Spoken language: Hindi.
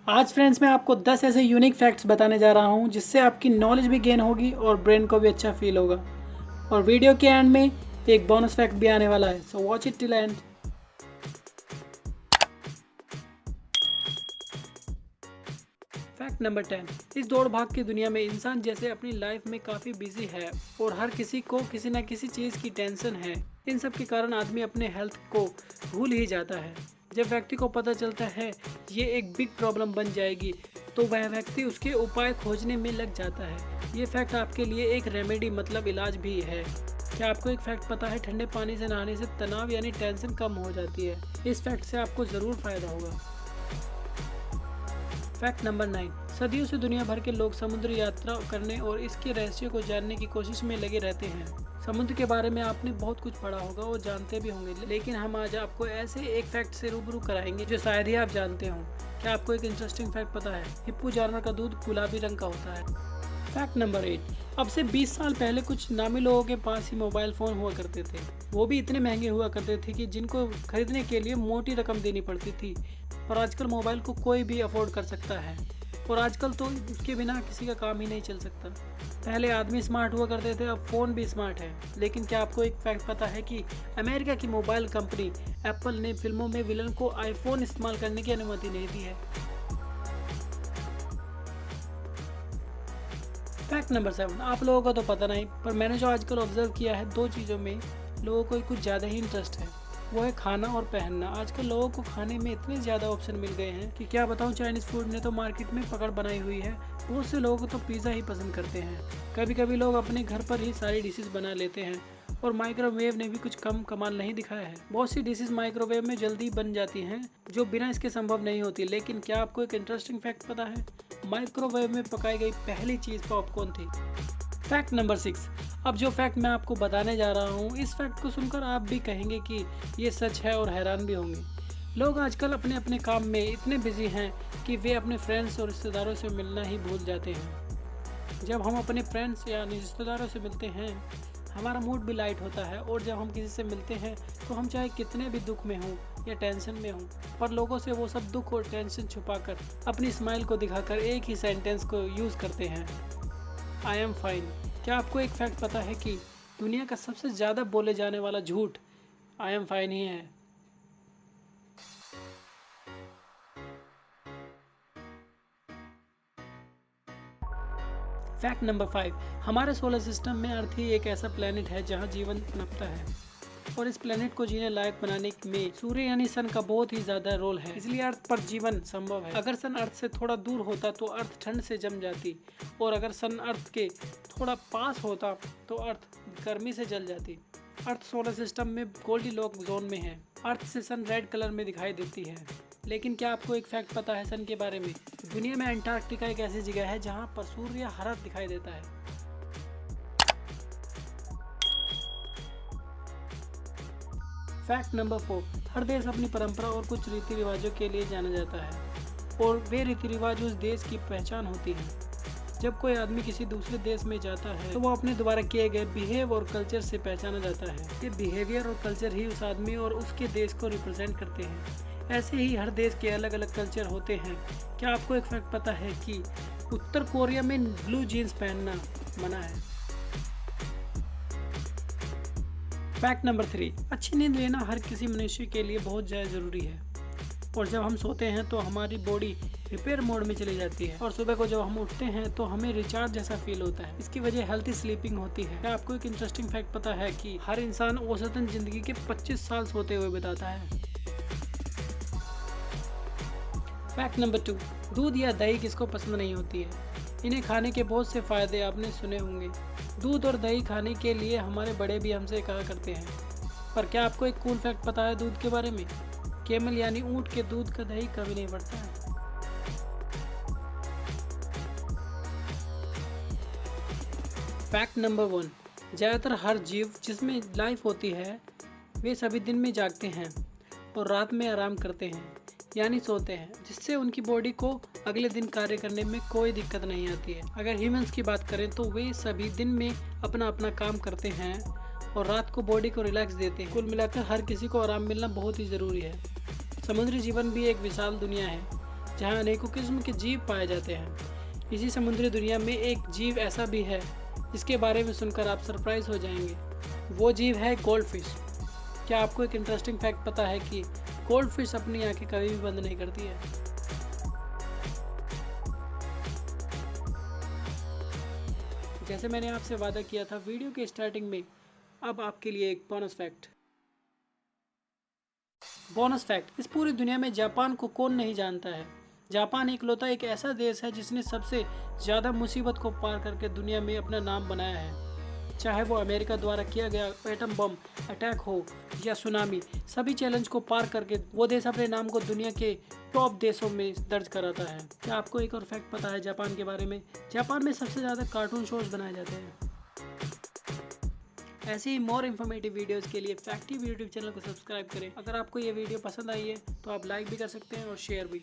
आज फ्रेंड्स मैं आपको 10 ऐसे यूनिक फैक्ट्स बताने जा रहा हूँ जिससे आपकी नॉलेज भी गेन होगी और ब्रेन को भी अच्छा फील होगा। और वीडियो के एंड में एक बोनस फैक्ट भी आने वाला है, so watch it till and. Fact number 10। इस दौड़ भाग की दुनिया में इंसान जैसे अपनी लाइफ में काफ़ी बिजी है और हर किसी को किसी न किसी चीज़ की टेंशन है। इन सब के कारण आदमी अपने हेल्थ को भूल ही जाता है। जब व्यक्ति को पता चलता है ये एक बिग प्रॉब्लम बन जाएगी तो वह व्यक्ति उसके उपाय खोजने में लग जाता है। ये फैक्ट आपके लिए एक रेमेडी मतलब इलाज भी है। क्या आपको एक फैक्ट पता है, ठंडे पानी से नहाने से तनाव यानी टेंशन कम हो जाती है। इस फैक्ट से आपको ज़रूर फायदा होगा। Fact number 9। सदियों से दुनिया भर के लोग समुद्र यात्रा करने और इसके रहस्य को जानने की कोशिश में लगे रहते हैं। समुद्र के बारे में आपने बहुत कुछ पढ़ा होगा और जानते भी होंगे, लेकिन हम आज आपको ऐसे एक फैक्ट से रूबरू कराएंगे जो शायद ही आप जानते हो। क्या आपको एक इंटरेस्टिंग फैक्ट पता है, हिप्पो जानवर का दूध गुलाबी रंग का होता है। Fact number 8। अब से 20 साल पहले कुछ नामी लोगों के पास ही मोबाइल फ़ोन हुआ करते थे। वो भी इतने महंगे हुआ करते थे कि जिनको खरीदने के लिए मोटी रकम देनी पड़ती थी। और आजकल मोबाइल को कोई भी अफोर्ड कर सकता है और आजकल तो उसके बिना किसी का काम ही नहीं चल सकता। पहले आदमी स्मार्ट हुआ करते थे, अब फ़ोन भी स्मार्ट है। लेकिन क्या आपको एक फैक्ट पता है कि अमेरिका की मोबाइल कंपनी एप्पल ने फिल्मों में विलन को आईफोन इस्तेमाल करने की अनुमति नहीं दी है। Fact number 7। आप लोगों को तो पता नहीं, पर मैंने जो आजकल ऑब्जर्व किया है, दो चीज़ों में लोगों को कुछ ज़्यादा ही इंटरेस्ट है, वो है खाना और पहनना। आजकल लोगों को खाने में इतने ज़्यादा ऑप्शन मिल गए हैं कि क्या बताऊँ, चाइनीज़ फूड ने तो मार्केट में पकड़ बनाई हुई है। बहुत से लोग तो पिज़्ज़ा ही पसंद करते हैं। कभी कभी लोग अपने घर पर ही सारी डिशेस बना लेते हैं और माइक्रोवेव ने भी कुछ कम कमाल नहीं दिखाया है। बहुत सी डिशेस माइक्रोवेव में जल्दी बन जाती हैं जो बिना इसके संभव नहीं होती। लेकिन क्या आपको एक इंटरेस्टिंग फैक्ट पता है, माइक्रोवेव में पकाई गई पहली चीज़ पॉपकॉर्न थी। Fact number 6। अब जो फैक्ट मैं आपको बताने जा रहा हूँ, इस फैक्ट को सुनकर आप भी कहेंगे कि ये सच है और हैरान भी होंगे। लोग आजकल अपने अपने काम में इतने बिजी हैं कि वे अपने फ्रेंड्स और रिश्तेदारों से मिलना ही भूल जाते हैं। जब हम अपने फ्रेंड्स या रिश्तेदारों से मिलते हैं हमारा मूड भी लाइट होता है, और जब हम किसी से मिलते हैं तो हम चाहे कितने भी दुख में हों या टेंशन में हों, पर लोगों से वो सब दुख और टेंशन छुपाकर अपनी स्माइल को दिखाकर एक ही सेंटेंस को यूज़ करते हैं, आई एम फाइन। क्या आपको एक फैक्ट पता है कि दुनिया का सबसे ज़्यादा बोले जाने वाला झूठ आई एम फाइन ही है। Fact number 5। हमारे सोलर सिस्टम में अर्थ ही एक ऐसा प्लेनेट है जहां जीवन पनपता है, और इस प्लेनेट को जीने लायक बनाने में सूर्य यानी सन का बहुत ही ज्यादा रोल है, इसलिए अर्थ पर जीवन संभव है। अगर सन अर्थ से थोड़ा दूर होता तो अर्थ ठंड से जम जाती, और अगर सन अर्थ के थोड़ा पास होता तो अर्थ गर्मी से जल जाती। अर्थ सोलर सिस्टम में गोल्डीलॉक जोन में है। अर्थ से सन रेड कलर में दिखाई देती है। लेकिन क्या आपको एक फैक्ट पता है सन के बारे में, दुनिया में अंटार्कटिका एक ऐसी जगह है जहाँ पर सूर्य हरा दिखाई देता है। Fact number 4। हर देश अपनी परंपरा और कुछ रीति रिवाजों के लिए जाना जाता है, और वे रीति रिवाज उस देश की पहचान होती है। जब कोई आदमी किसी दूसरे देश में जाता है तो वो अपने द्वारा किए गए बिहेव और कल्चर से पहचाना जाता है। ये बिहेवियर और कल्चर ही उस आदमी और उसके देश को रिप्रेजेंट करते हैं। ऐसे ही हर देश के अलग अलग कल्चर होते हैं। क्या आपको एक फैक्ट पता है कि उत्तर कोरिया में ब्लू जीन्स पहनना मना है। Fact number 3। अच्छी नींद लेना हर किसी मनुष्य के लिए बहुत ज़्यादा ज़रूरी है, और जब हम सोते हैं तो हमारी बॉडी रिपेयर मोड में चली जाती है, और सुबह को जब हम उठते हैं तो हमें रिचार्ज जैसा फील होता है। इसकी वजह हेल्थी स्लीपिंग होती है। क्या आपको एक इंटरेस्टिंग फैक्ट पता है कि हर इंसान औसतन जिंदगी के 25 साल सोते हुए बिताता है। Fact number 2। दूध या दही किसको पसंद नहीं होती है। इन्हें खाने के बहुत से फायदे आपने सुने होंगे। दूध और दही खाने के लिए हमारे बड़े भी हमसे कहा करते हैं। पर क्या आपको एक कूल फैक्ट पता है दूध के बारे में, कैमल यानी ऊंट के दूध का दही कभी नहीं बढ़ता है। Fact number 1। ज़्यादातर हर जीव जिसमें लाइफ होती है वे सभी दिन में जागते हैं और रात में आराम करते हैं यानी सोते हैं, जिससे उनकी बॉडी को अगले दिन कार्य करने में कोई दिक्कत नहीं आती है। अगर ह्यूमंस की बात करें तो वे सभी दिन में अपना अपना काम करते हैं और रात को बॉडी को रिलैक्स देते हैं। कुल मिलाकर हर किसी को आराम मिलना बहुत ही ज़रूरी है। समुद्री जीवन भी एक विशाल दुनिया है जहाँ अनेकों किस्म के जीव पाए जाते हैं। इसी समुद्री दुनिया में एक जीव ऐसा भी है जिसके बारे में सुनकर आप सरप्राइज हो जाएंगे। वो जीव है गोल्ड फिश। क्या आपको एक इंटरेस्टिंग फैक्ट पता है कि गोल्ड फिश अपनी आंखें कभी भी बंद नहीं करती है। जैसे मैंने आपसे वादा किया था वीडियो के स्टार्टिंग में, अब आपके लिए एक बोनस फैक्ट। इस पूरी दुनिया में जापान को कौन नहीं जानता है। जापान इकलौता एक ऐसा देश है जिसने सबसे ज़्यादा मुसीबत को पार करके दुनिया में अपना नाम बनाया है। चाहे वो अमेरिका द्वारा किया गया एटम बम अटैक हो या सुनामी, सभी चैलेंज को पार करके वो देश अपने नाम को दुनिया के टॉप देशों में दर्ज कराता है। क्या आपको एक और फैक्ट पता है जापान के बारे में? जापान में सबसे ज़्यादा कार्टून शोज बनाए जाते हैं। ऐसे ही मोर इन्फॉर्मेटिव वीडियोस के लिए फैक्टिव यूट्यूब चैनल को सब्सक्राइब करें। अगर आपको ये वीडियो पसंद आई है तो आप लाइक भी कर सकते हैं और शेयर भी।